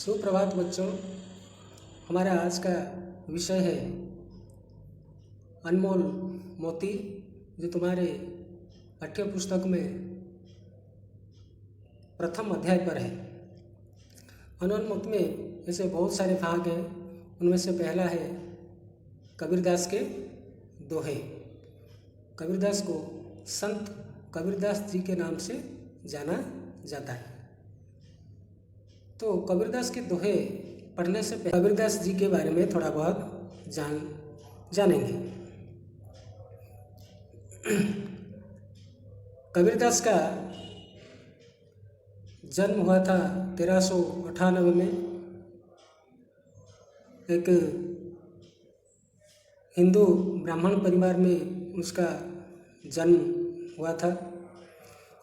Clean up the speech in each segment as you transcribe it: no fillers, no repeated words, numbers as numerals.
सुप्रभात बच्चों। हमारा आज का विषय है अनमोल मोती, जो तुम्हारे पाठ्य पुस्तक में प्रथम अध्याय पर है। अनमोल मोती में ऐसे बहुत सारे भाग हैं। उनमें से पहला है कबीरदास के दोहे। कबीरदास को संत कबीरदास जी के नाम से जाना जाता है। तो कबीरदास के दोहे पढ़ने से पहले कबीरदास जी के बारे में थोड़ा बहुत जानेंगे। कबीरदास का जन्म हुआ था 1398 में। एक हिंदू ब्राह्मण परिवार में उसका जन्म हुआ था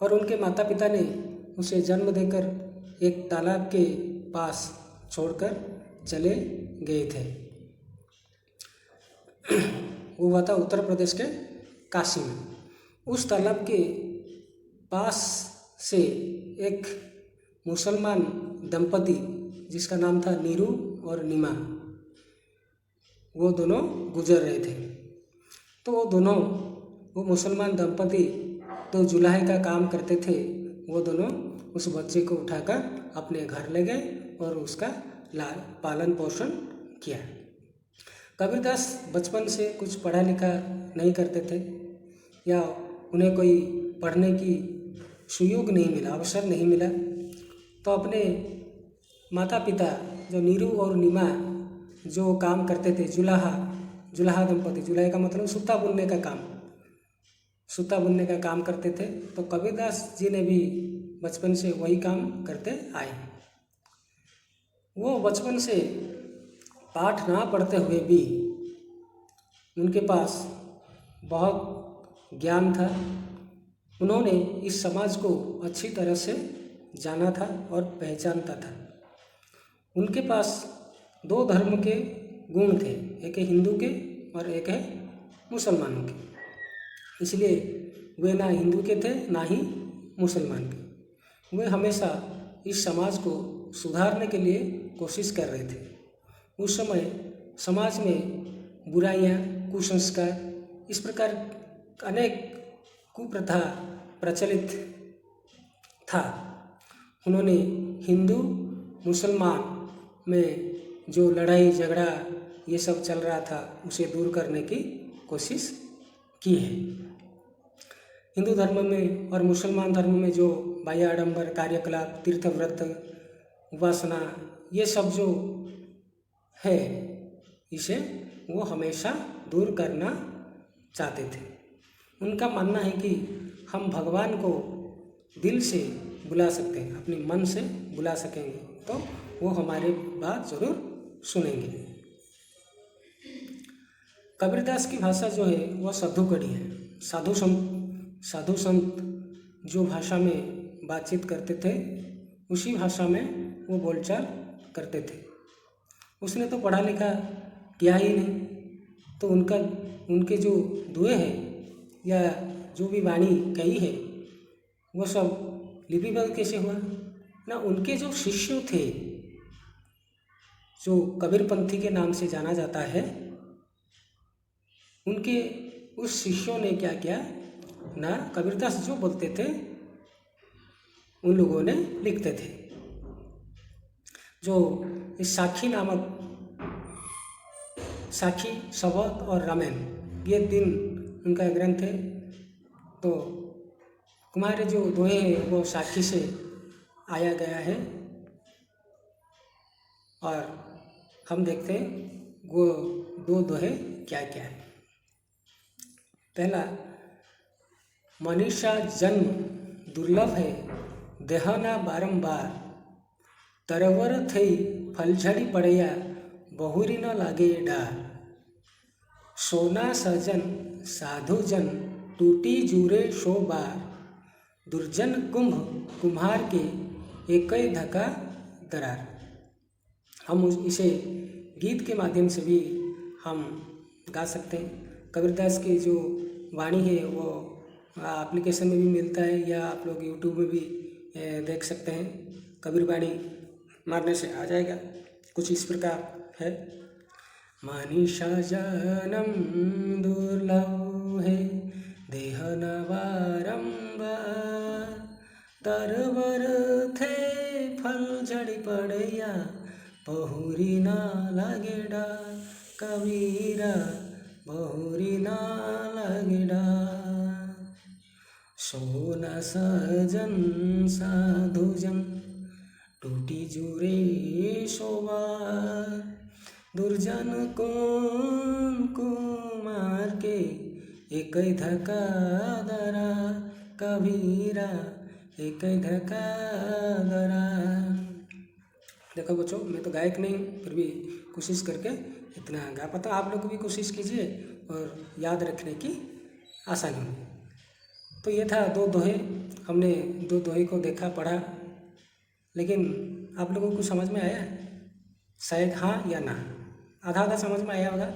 और उनके माता पिता ने उसे जन्म देकर एक तालाब के पास छोड़कर चले गए थे। वो हुआ था उत्तर प्रदेश के काशी में। उस तालाब के पास से एक मुसलमान दंपति जिसका नाम था नीरू और नीमा, वो दोनों गुजर रहे थे। तो वो मुसलमान दंपति तो जुलाहे का काम करते थे। वो दोनों उस बच्चे को उठाकर अपने घर ले गए और उसका पालन पोषण किया। कबीरदास बचपन से कुछ पढ़ा लिखा नहीं करते थे या उन्हें कोई पढ़ने की सुयोग नहीं मिला, अवसर नहीं मिला। तो अपने माता पिता जो नीरू और नीमा जो काम करते थे, जुलाहा दंपति, जुलाहे का मतलब सूता बुनने का काम करते थे। तो कबीरदास जी ने भी बचपन से वही काम करते आए। वो बचपन से पाठ ना पढ़ते हुए भी उनके पास बहुत ज्ञान था। उन्होंने इस समाज को अच्छी तरह से जाना था और पहचानता था। उनके पास दो धर्म के गुण थे, एक है हिंदू के और एक है मुसलमानों के। इसलिए वे ना हिंदू के थे ना ही मुसलमान के। वे हमेशा इस समाज को सुधारने के लिए कोशिश कर रहे थे। उस समय समाज में बुराइयां, कुसंस्कार, इस प्रकार अनेक कुप्रथा प्रचलित था। उन्होंने हिंदू मुसलमान में जो लड़ाई झगड़ा ये सब चल रहा था उसे दूर करने की कोशिश की है। हिंदू धर्म में और मुसलमान धर्म में जो बाह्य आडंबर कार्यकलाप, तीर्थ व्रत, उपासना, ये सब जो है इसे वो हमेशा दूर करना चाहते थे। उनका मानना है कि हम भगवान को दिल से बुला सकते हैं, अपने मन से बुला सकेंगे तो वो हमारी बात जरूर सुनेंगे। कबीरदास की भाषा जो है वह साधुकड़ी है। साधु संत जो भाषा में बातचीत करते थे उसी भाषा में वो बोलचाल करते थे। उसने तो पढ़ा लिखा किया ही नहीं, तो उनके जो दुए हैं या जो भी वाणी कही है वो सब लिपिबद्ध कैसे हुआ ना। उनके जो शिष्य थे, जो कबीरपंथी के नाम से जाना जाता है, उनके उस शिष्यों ने क्या किया ना, कबीरदास जो बोलते थे उन लोगों ने लिखते थे। जो इस साखी, शबद और रामायण, ये 3 उनका ग्रंथ है। तो कुमार जो दोहे हैं वो साखी से आया गया है। और हम देखते हैं वो 2 दोहे क्या क्या है। पहला, मनीषा जन्म दुर्लभ है, देहना बारंबार, तरवर थई फलझड़ी पड़या, बहुरी न लागे डार, सोना सजन साधुजन, टूटी जूरे 100 बार, दुर्जन कुम्हार के एकई धका दरार। हम इसे गीत के माध्यम से भी हम गा सकते हैं। कबीरदास की जो वाणी है वो एप्लीकेशन में भी मिलता है या आप लोग यूट्यूब में भी देख सकते हैं। कबीर वाणी मारने से आ जाएगा। कुछ इस प्रकार है। मनीषा जनम दुर्लभ है, देह न बारंबार, तरवर थे फल झड़ी पड़ैया, बहुरी ना लगे डार, कबीरा बहुरी ना लगे डार। सोना सजन साधुजन, टूटी जुरे सोबार, दुर्जन कुमार के एक धक्का दरा, कबीरा एक धक्का दरा। देखो बच्चों, मैं तो गायक नहीं, फिर भी कोशिश करके इतना गा पाता। आप लोग भी कोशिश कीजिए और याद रखने की आसानी हो। तो ये था 2 दोहे। हमने 2 दोहे को देखा, पढ़ा, लेकिन आप लोगों को समझ में आया? शायद हाँ या ना, आधा आधा समझ में आया होगा,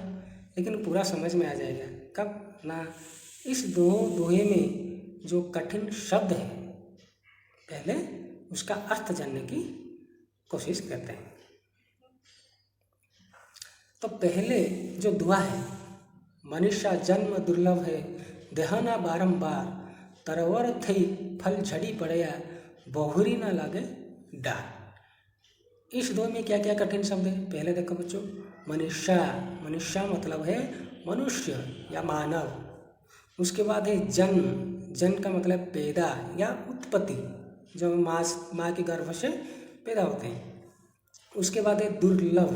लेकिन पूरा समझ में आ जाएगा कब ना। इस दोहे में जो कठिन शब्द है, पहले उसका अर्थ जानने की कोशिश करते हैं। तो पहले जो दुआ है, मनुष्य जन्म दुर्लभ है, देहना बारंबार, तरवर थई फल झड़ी पड़या, बहुरी ना लागे डार। इस दो में क्या क्या कठिन शब्द है? पहले देखो बच्चों, मनुष्य, मनुष्य मतलब है मनुष्य या मानव। उसके बाद है जन्म, जन्म का मतलब पैदा या उत्पत्ति, जो माँ के गर्भ से पैदा होते हैं। उसके बाद है दुर्लभ,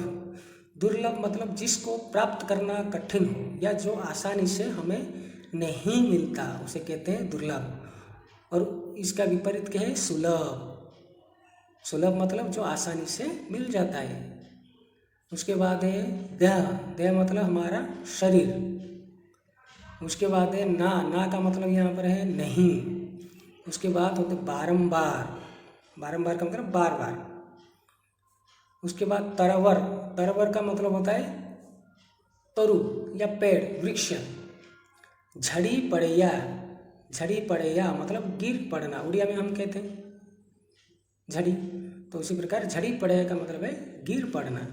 दुर्लभ मतलब जिसको प्राप्त करना कठिन हो या जो आसानी से हमें नहीं मिलता, उसे कहते हैं दुर्लभ। और इसका विपरीत क्या है? सुलभ। सुलभ मतलब जो आसानी से मिल जाता है। उसके बाद है देह, देह मतलब हमारा शरीर। उसके बाद है ना, ना का मतलब यहाँ पर है नहीं। उसके बाद होते बारंबार, बारंबार का मतलब बार बार। उसके बाद तरवर, तरवर का मतलब होता है तरु या पेड़, वृक्ष। झड़ी पड़ैया, झड़ी पड़ैया मतलब गिर पड़ना, उड़िया में हम कहते हैं झड़ी। तो उसी प्रकार झड़ी पड़ैया का मतलब है गिर पड़ना।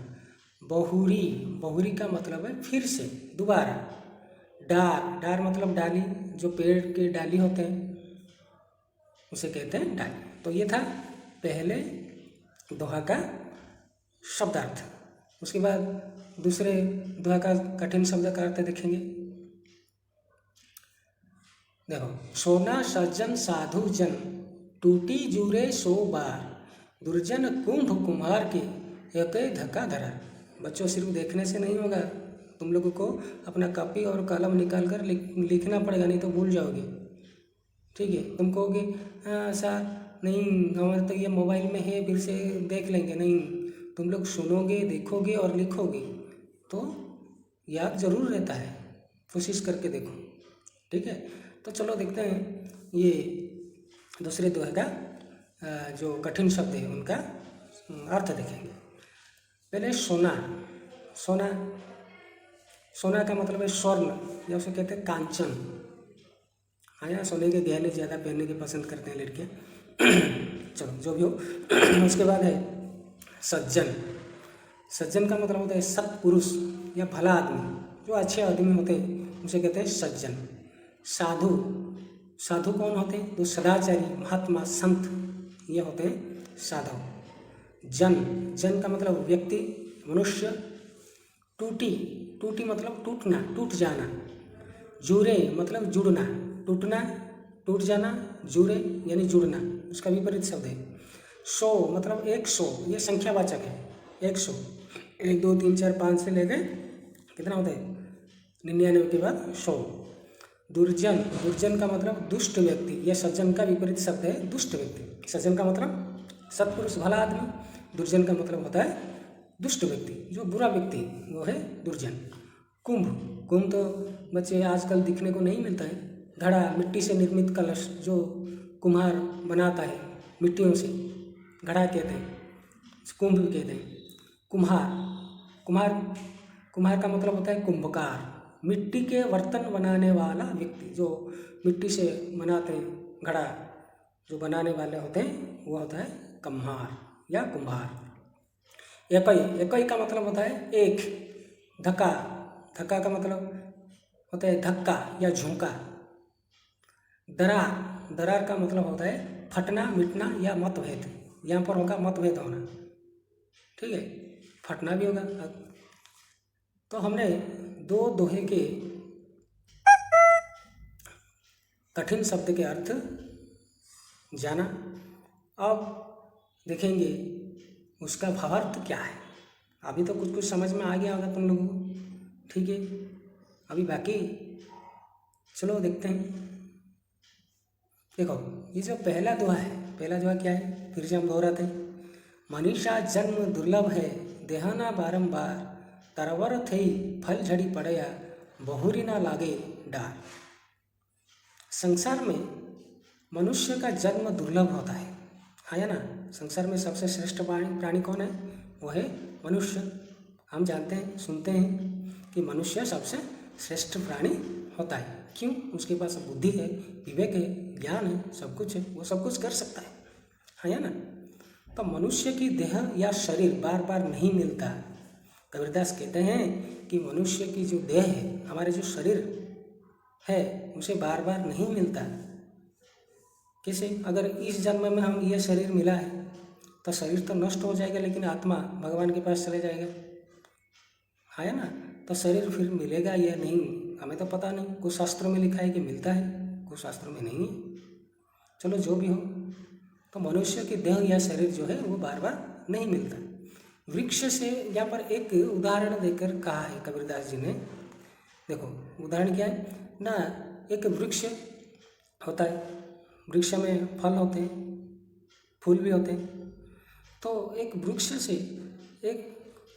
बहुरी, बहुरी का मतलब है फिर से, दोबारा। डार, डार मतलब डाली, जो पेड़ के डाली होते हैं उसे कहते हैं डाली। तो ये था पहले दोहा का शब्दार्थ। उसके बाद दूसरे दोहा का कठिन शब्द का अर्थ देखेंगे। देखो, सोना सज्जन साधु जन, टूटी जूरे सो बार, दुर्जन कुंभ कुम्हार के एक धक्का धरा। बच्चों, सिर्फ देखने से नहीं होगा, तुम लोगों को अपना कॉपी और कलम निकाल कर लिखना पड़ेगा, नहीं तो भूल जाओगे। ठीक है? तुम कहोगे सर नहीं, हमारे तो ये मोबाइल में है, फिर से देख लेंगे। नहीं, तुम लोग सुनोगे, देखोगे और लिखोगे तो याद जरूर रहता है। कोशिश करके देखो। ठीक है? तो चलो देखते हैं ये दूसरे दोहे का जो कठिन शब्द है उनका अर्थ देखेंगे। पहले सोना, सोना, सोना का मतलब है स्वर्ण, या उसे कहते हैं कांचन। हाँ, यहाँ सोने के गहने ज़्यादा पहनने की पसंद करते हैं लड़कियाँ। चलो जो भी हो। उसके बाद है सज्जन, सज्जन का मतलब होता है सत्पुरुष या भला आदमी, जो अच्छे आदमी होते हैं उसे कहते हैं सज्जन। साधु, साधु कौन होते हैं? जो सदाचारी, महात्मा, संत, ये होते हैं साधु। जन, जन का मतलब व्यक्ति, मनुष्य। टूटी, टूटी मतलब टूटना, टूट जाना। जुरे मतलब जुड़ना, टूटना, टूट जाना। जुरे यानी जुड़ना, उसका विपरीत शब्द है। 100 मतलब 100, ये संख्यावाचक है। 100, 1 2 3 4 5 से लेकर कितना होता है? 99 के बाद 100। दुर्जन, दुर्जन का मतलब दुष्ट व्यक्ति, यह सज्जन का विपरीत शब्द है, दुष्ट व्यक्ति। सज्जन का मतलब सत्पुरुष, भला आदमी। दुर्जन का मतलब होता है दुष्ट व्यक्ति, जो बुरा व्यक्ति, वो है दुर्जन। कुंभ, कुंभ तो बच्चे आजकल दिखने को नहीं मिलता है। घड़ा, मिट्टी से निर्मित कलश जो कुम्हार बनाता है मिट्टियों से, घड़ा कहते हैं, कुंभ भी कहते हैं। कुम्हार, कुम्हार, कुम्हार का मतलब होता है कुंभकार, मिट्टी के बर्तन बनाने वाला व्यक्ति, जो मिट्टी से बनाते हैं घड़ा, जो बनाने वाले होते हैं वो होता है कुम्हार या कुम्हार। एकई, एकई का मतलब होता है एक। धक्का, धक्का का मतलब होता है धक्का या झुमका। दरार, दरार का मतलब होता है फटना, मिटना या मतभेद। यहाँ पर होगा मतभेद होना, ठीक है, फटना भी होगा। तो हमने दो दोहे के कठिन शब्द के अर्थ जाना। अब देखेंगे उसका भावार्थ क्या है। अभी तो कुछ कुछ समझ में आ गया होगा तुम लोगों को, ठीक है, अभी बाकी चलो देखते हैं। देखो ये जो पहला दोहा है, पहला दोहा क्या है, फिर से हम दोहराते हैं। मनीषा जन्म दुर्लभ है, देहाना बारंबार, तरवर थई फल झड़ी पड़या, बहुरी ना लागे डार। संसार में मनुष्य का जन्म दुर्लभ होता है ना। संसार में सबसे श्रेष्ठ प्राणी कौन है, वो है मनुष्य। हम जानते हैं, सुनते हैं कि मनुष्य सबसे श्रेष्ठ प्राणी होता है। क्यों? उसके पास बुद्धि है, विवेक है, ज्ञान है, सब कुछ है, वो सब कुछ कर सकता है ना। तो मनुष्य की देह या शरीर बार बार नहीं मिलता। कबीरदास कहते हैं कि मनुष्य की जो देह है, हमारे जो शरीर है, उसे बार बार नहीं मिलता। कैसे? अगर इस जन्म में हम ये शरीर मिला है तो शरीर तो नष्ट हो जाएगा, लेकिन आत्मा भगवान के पास चले जाएगा, है ना। तो शरीर फिर मिलेगा या नहीं, हमें तो पता नहीं। कुछ शास्त्रों में लिखा है कि मिलता है, कुछ शास्त्रों में नहीं है। चलो जो भी हो, तो मनुष्य की देह या शरीर जो है वो बार बार नहीं मिलता। वृक्ष से यहाँ पर एक उदाहरण देकर कहा है कबीरदास जी ने। देखो उदाहरण क्या है ना, एक वृक्ष होता है, वृक्ष में फल होते हैं, फूल भी होते हैं। तो एक वृक्ष से एक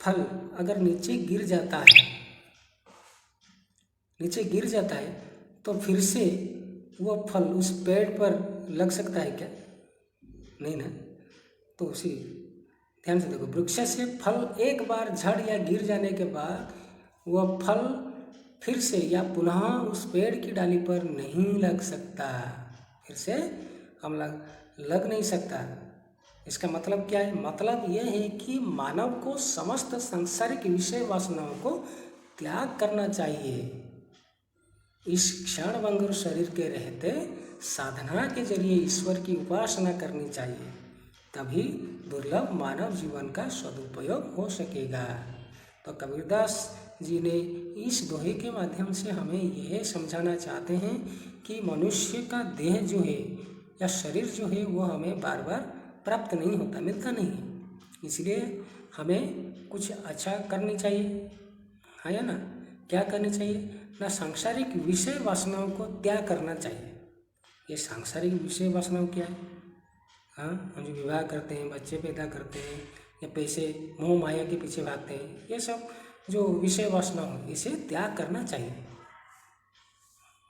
फल अगर नीचे गिर जाता है, नीचे गिर जाता है, तो फिर से वो फल उस पेड़ पर लग सकता है क्या? नहीं ना। तो उसी ध्यान से देखो, वृक्ष से फल एक बार झड़ या गिर जाने के बाद वह फल फिर से या पुनः उस पेड़ की डाली पर नहीं लग सकता, फिर से हम लग नहीं सकता। इसका मतलब क्या है? मतलब यह है कि मानव को समस्त सांसारिक विषय वासनाओं को त्याग करना चाहिए। इस क्षण भंगुर शरीर के रहते साधना के जरिए ईश्वर की उपासना करनी चाहिए, तभी दुर्लभ मानव जीवन का सदुपयोग हो सकेगा। तो कबीरदास जी ने इस दोहे के माध्यम से हमें यह समझाना चाहते हैं कि मनुष्य का देह जो है या शरीर जो है वो हमें बार बार प्राप्त नहीं होता, मिलता नहीं है। इसलिए हमें कुछ अच्छा करनी चाहिए, है ना। क्या करनी चाहिए ना, सांसारिक विषय वासनाओं को त्याग करना चाहिए। ये सांसारिक विषय वासनाओं क्या है? हाँ, हम जो विवाह करते हैं, बच्चे पैदा करते हैं या पैसे मोह माया के पीछे भागते हैं, ये सब जो विषय वासना हो, इसे त्याग करना चाहिए,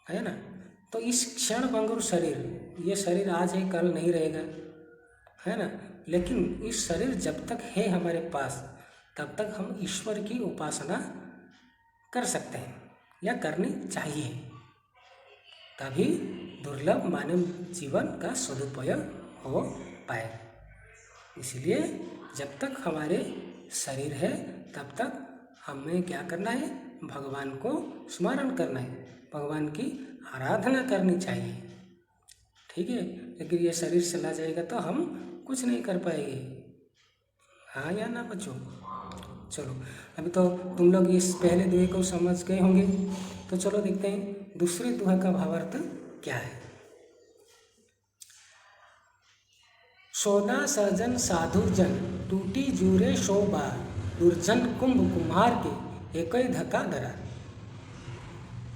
है ना। तो इस क्षण भंगुर शरीर, ये शरीर आज है कल नहीं रहेगा, है ना। लेकिन इस शरीर जब तक है हमारे पास, तब तक हम ईश्वर की उपासना कर सकते हैं या करनी चाहिए, तभी दुर्लभ मानव जीवन का सदुपयोग हो पाए। इसलिए जब तक हमारे शरीर है तब तक हमें क्या करना है? भगवान को स्मरण करना है, भगवान की आराधना करनी चाहिए, ठीक है। लेकिन ये शरीर चला जाएगा तो हम कुछ नहीं कर पाएंगे, हाँ या ना बच्चों। चलो अभी तो तुम लोग इस पहले दोहे को समझ गए होंगे, तो चलो देखते हैं दूसरे दोहे का भावार्थ क्या है। सोना सजन साधु जन, टूटी जूरे सो बार, दुर्जन कुंभ कुम्हार के एक धक्का धरा।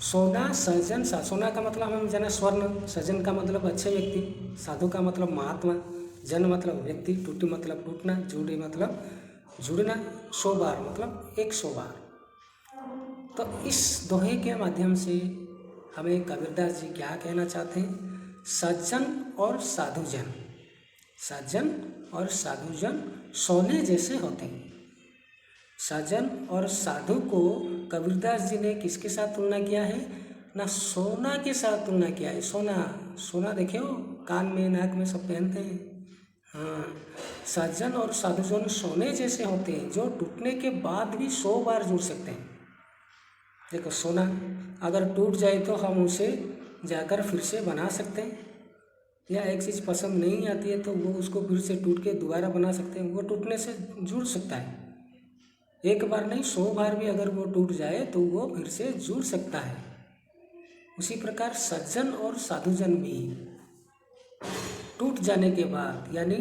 सोना सजन, सोना का मतलब हम जाना स्वर्ण, सजन का मतलब अच्छे व्यक्ति, साधु का मतलब महात्मा, जन मतलब व्यक्ति, टूटी मतलब टूटना, जुड़े मतलब जुड़ना, 100 बार मतलब 100 बार। तो इस दोहे के माध्यम से हमें कबीरदास जी क्या कहना चाहते हैं? सज्जन और साधुजन, सज्जन और साधुजन सोने जैसे होते हैं। सज्जन और साधु को कबीरदास जी ने किसके साथ तुलना किया है ना? सोना के साथ तुलना किया है। सोना, सोना देखे हो, कान में नाक में सब पहनते हैं, हाँ, सज्जन और साधुजन सोने जैसे होते हैं जो टूटने के बाद भी 100 बार जुड़ सकते हैं। देखो, सोना अगर टूट जाए तो हम उसे जाकर फिर से बना सकते हैं, या एक चीज़ पसंद नहीं आती है तो वो उसको फिर से टूट के दोबारा बना सकते हैं। वो टूटने से जुड़ सकता है, एक बार नहीं 100 बार भी अगर वो टूट जाए तो वो फिर से जुड़ सकता है। उसी प्रकार सज्जन और साधुजन भी टूट जाने के बाद, यानी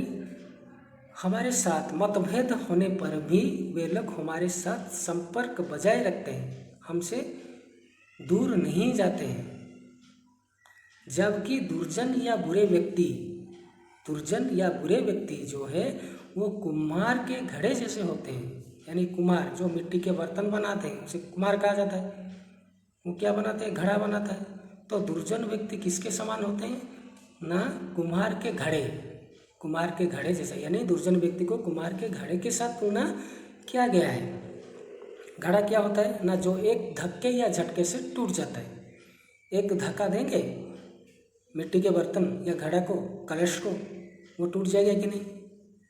हमारे साथ मतभेद होने पर भी वे लोग हमारे साथ संपर्क बजाय रखते हैं, हमसे दूर नहीं जाते हैं। जबकि दुर्जन या बुरे व्यक्ति जो है वो कुम्हार के घड़े जैसे होते हैं। यानी कुम्हार जो मिट्टी के बर्तन बनाते हैं उसे कुम्हार कहा जाता है। वो क्या बनाते हैं? घड़ा बनाता है। तो दुर्जन व्यक्ति किसके समान होते हैं? ना कुम्हार के घड़े जैसा, यानी दुर्जन व्यक्ति को कुम्हार के घड़े के साथ तुलना किया गया है। घड़ा क्या होता है ना, जो एक धक्के या झटके से टूट जाता है। एक धक्का देंगे मिट्टी के बर्तन या घड़ा को, कलश को, वो टूट जाएगा कि नहीं?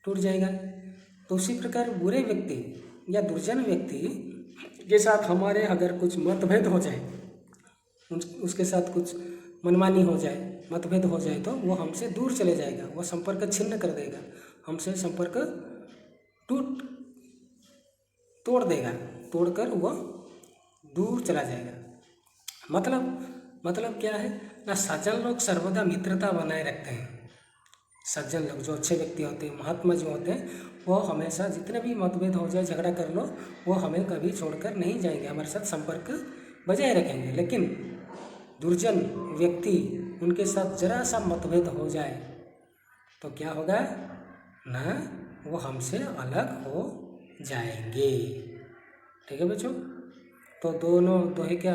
टूट जाएगा। तो उसी प्रकार बुरे व्यक्ति या दुर्जन व्यक्ति के साथ हमारे अगर कुछ मतभेद हो जाए, उसके साथ कुछ मनमानी हो जाए, मतभेद हो जाए, तो वो हमसे दूर चले जाएगा, वो संपर्क छिन्न कर देगा, हमसे संपर्क तोड़कर वो दूर चला जाएगा। मतलब क्या है ना, सज्जन लोग सर्वदा मित्रता बनाए रखते हैं। सज्जन लोग जो अच्छे व्यक्ति होते हैं, महात्मा जो होते हैं, वो हमेशा जितने भी मतभेद हो जाए, झगड़ा कर लो, वो हमें कभी छोड़कर नहीं जाएंगे, हमारे साथ संपर्क बजाय रखेंगे। लेकिन दुर्जन व्यक्ति, उनके साथ जरा सा मतभेद हो जाए तो क्या होगा ना, वो हमसे अलग हो जाएंगे। ठीक है बच्चों, तो दोहे क्या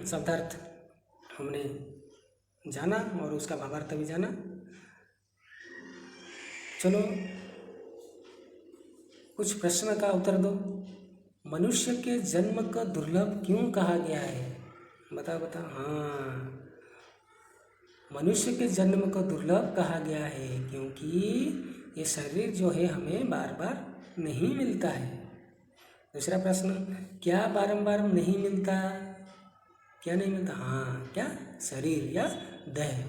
शब्दार्थ हमने जाना और उसका भावार्थ भी जाना। चलो कुछ प्रश्न का उत्तर दो। मनुष्य के जन्म का दुर्लभ क्यों कहा गया है? बता। हाँ, मनुष्य के जन्म को दुर्लभ कहा गया है क्योंकि ये शरीर जो है हमें बार बार नहीं मिलता है। दूसरा प्रश्न, क्या बारंबार नहीं मिलता? क्या नहीं मिलता? हाँ, क्या? शरीर या देह।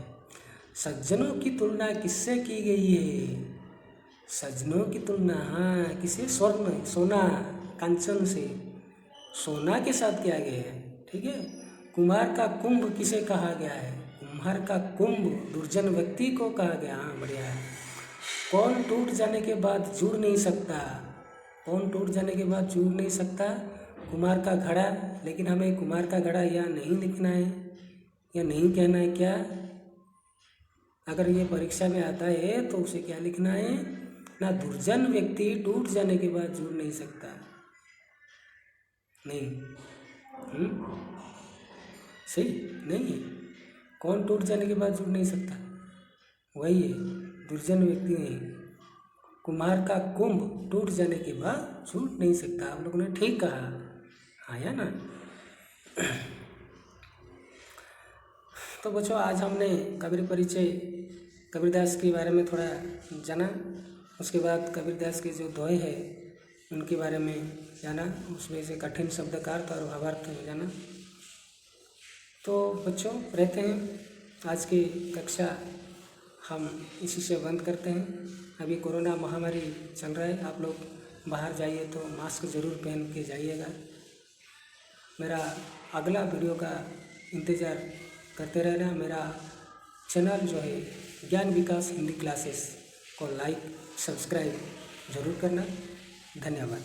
सज्जनों की तुलना किससे की गई है? सज्जनों की तुलना, हाँ, किसे? स्वर्ण, सोना, कांचन से, सोना के साथ किया गया है। ठीक है। कुम्हार का कुंभ किसे कहा गया है? कुम्हार का कुंभ दुर्जन व्यक्ति को कहा गया। हाँ, बढ़िया है। कौन टूट जाने के बाद जुड़ नहीं सकता? कौन टूट जाने के बाद जुड़ नहीं सकता? कुम्हार का घड़ा। लेकिन हमें कुम्हार का घड़ा या नहीं लिखना है या नहीं कहना है। क्या? अगर ये परीक्षा में आता है तो उसे क्या लिखना है ना, दुर्जन व्यक्ति टूट जाने के बाद जुड़ नहीं सकता। नहीं, सही नहीं है। कौन टूट जाने के बाद जुड़ नहीं सकता? वही है, दुर्जन व्यक्ति नहीं। कुम्हार का कुंभ टूट जाने के बाद जुड़ नहीं सकता। आप लोगों ने ठीक कहा, हाँ या ना? तो बच्चों, आज हमने कबीरदास के बारे में थोड़ा जाना। उसके बाद कबीरदास के जो दोहे हैं उनके बारे में जाना, उसमें से कठिन शब्द का अर्थ और भावार्थ जाना। तो बच्चों, रहते हैं, आज की कक्षा हम इसी से बंद करते हैं। अभी कोरोना महामारी चल रहा है, आप लोग बाहर जाइए तो मास्क ज़रूर पहन के जाइएगा। मेरा अगला वीडियो का इंतज़ार करते रहना। मेरा चैनल जो है ज्ञान विकास हिंदी क्लासेस को लाइक सब्सक्राइब ज़रूर करना। धन्यवाद।